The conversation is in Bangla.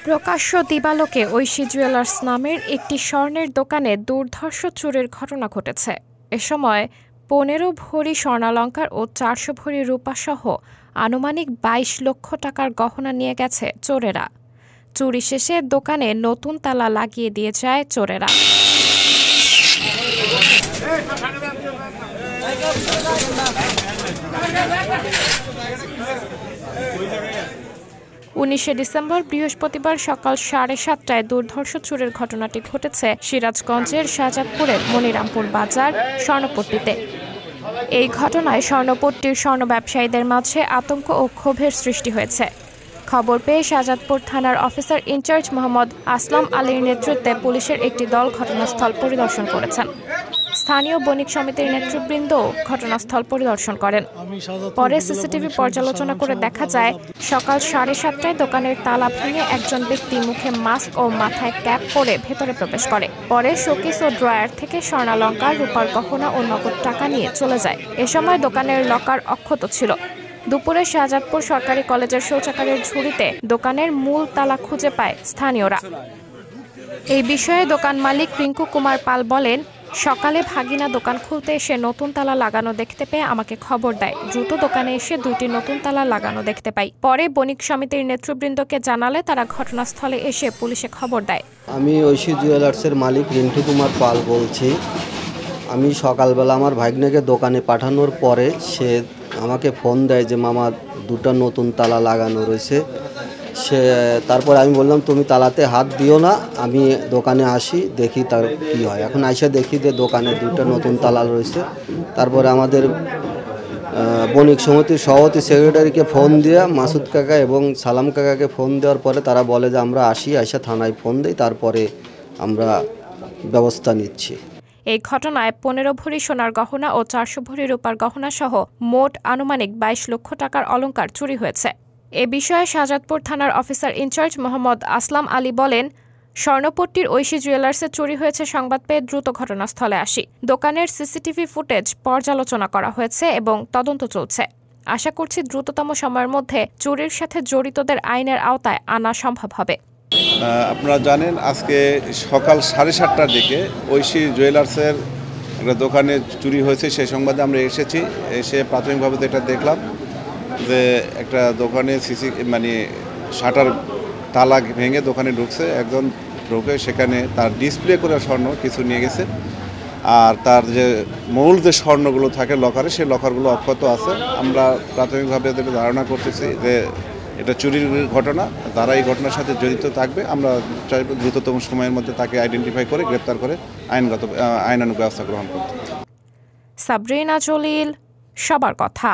প্রকাশ্য দিবালোকে ঐশী জুয়েলার্স নামের একটি স্বর্ণের দোকানে দুর্ধর্ষ চুরির ঘটনা ঘটেছে। এ সময় ১৫ ভরি স্বর্ণালংকার ও ৪০০ ভরি রূপাসহ আনুমানিক ২২ লক্ষ টাকার গহনা নিয়ে গেছে চোরেরা। চুরি শেষে দোকানে নতুন তালা লাগিয়ে দিয়ে যায় চোরেরা। ১৯ ডিসেম্বর বৃহস্পতিবার সকাল ৭:৩০টায় দুর্ধর্ষ চুরির ঘটনাটি ঘটেছে সিরাজগঞ্জের শাহজাদপুরের মনিরামপুর বাজার স্বর্ণপট্টিতে। এই ঘটনায় স্বর্ণপট্টির স্বর্ণ ব্যবসায়ীদের মাঝে আতঙ্ক ও ক্ষোভের সৃষ্টি হয়েছে। খবর পেয়ে শাহজাদপুর থানার অফিসার ইনচার্জ মোহাম্মদ আসলাম আলীর নেতৃত্বে পুলিশের একটি দল ঘটনাস্থল পরিদর্শন করেছেন। স্থানীয় বণিক সমিতির নেতৃবৃন্দও ঘটনাস্থল পরিদর্শন করেন। পরে সিসিটিভি পর্যালোচনা করে দেখা যায়, সকাল ৭:৩০টায় দোকানের তালা ভেঙে একজন ব্যক্তি মুখে মাস্ক ও মাথায় ক্যাপ পরে ভেতরে প্রবেশ করে। পরে শোকেস ও ড্রয়ার থেকে স্বর্ণালংকার, রূপার গহনা ও নগদ টাকা নিয়ে চলে যায়। এ সময় দোকানের লকার অক্ষত ছিল। দুপুরে শাহজাদপুর সরকারি কলেজের শৌচাগারের ঝুড়িতে দোকানের মূল তালা খুঁজে পায় স্থানীয়রা। এই বিষয়ে দোকান মালিক রিঙ্কু কুমার পাল বলেন, সকালে ভাগিনা দোকান খুলতে এসে নতুন তালা লাগানো দেখতে পেয়ে আমাকে খবর দেয়। দ্রুত দোকানে এসে ২টি নতুন তালা লাগানো দেখতে পাই। পরে বণিক সমিতির নেতৃবৃন্দকে জানালে তারা ঘটনাস্থলে এসে পুলিশে খবর দেয়। আমি ঐশী জুয়েলার্সের মালিক রিঙ্কু কুমার পাল বলছি। আমি সকালবেলা আমার ভাগ্নেকে দোকানে পাঠানোর পরে সে আমাকে ফোন দেয় যে মামা 2টা নতুন তালা লাগানো রয়েছে। তারপর আমি বললাম তুমি তালাতে হাত দিও না, আমি দোকানে আসি দেখি তার কি হয়। এখন আইসা দেখি যে দোকানে 2টা নতুন তালা রয়েছে। তারপরে আমাদের বণিক সমিতির সভাপতি সেক্রেটারিকে ফোন দিয়ে মাসুদ কাকা এবং সালাম কাকাকে ফোন দেওয়ার পরে তারা বলে যে আমরা আইসা থানায় ফোন দিই, তারপরে আমরা ব্যবস্থা নিচ্ছি। এই ঘটনায় ১৫ ভরি সোনার গহনা ও ৪০০ ভরি রূপার গহনা সহ মোট আনুমানিক ২২ লক্ষ টাকার অলংকার চুরি হয়েছে। এ বিষয়ে শাহজাদপুর থানার অফিসার ইনচার্জ মোহাম্মদ আসলাম আলী বলেন, স্বর্ণপট্টির ঐশী জুয়েলার্সে চুরি হয়েছে সংবাদ পেয়ে দ্রুত ঘটনাস্থলে আসি। দোকানের সিসিটিভি ফুটেজ পর্যালোচনা করা হয়েছে এবং তদন্ত চলছে। আশা করছি দ্রুততম সময়ের মধ্যে চুরির সাথে জড়িতদের আইনের আওতায় আনা সম্ভব হবে। আপনারা জানেন, আজকে সকাল 7:30টার দিকে ঐশী জুয়েলার্সের একটা দোকানে চুরি হয়েছে। সেই সংবাদে আমরা এসে প্রাথমিকভাবে যেটা দেখলাম যে একটা দোকানে শাটার তালা ভেঙে দোকানে ঢুকছে একজন, ঢুকে সেখানে তার ডিসপ্লে করে স্বর্ণ কিছু নিয়ে গেছে। আর তার যে মূল যে স্বর্ণগুলো থাকে লকারে, সেই লকারগুলো অক্ষত আছে। আমরা প্রাথমিকভাবে ধারণা করতেছি যে এটা চুরির ঘটনা। যারা এই ঘটনার সাথে জড়িত থাকবে আমরা চাইব দ্রুততম সময়ের মধ্যে তাকে আইডেন্টিফাই করে গ্রেপ্তার করে আইনানুগ ব্যবস্থা গ্রহণ করতে। সাবরিনা জলিল, সবার কথা।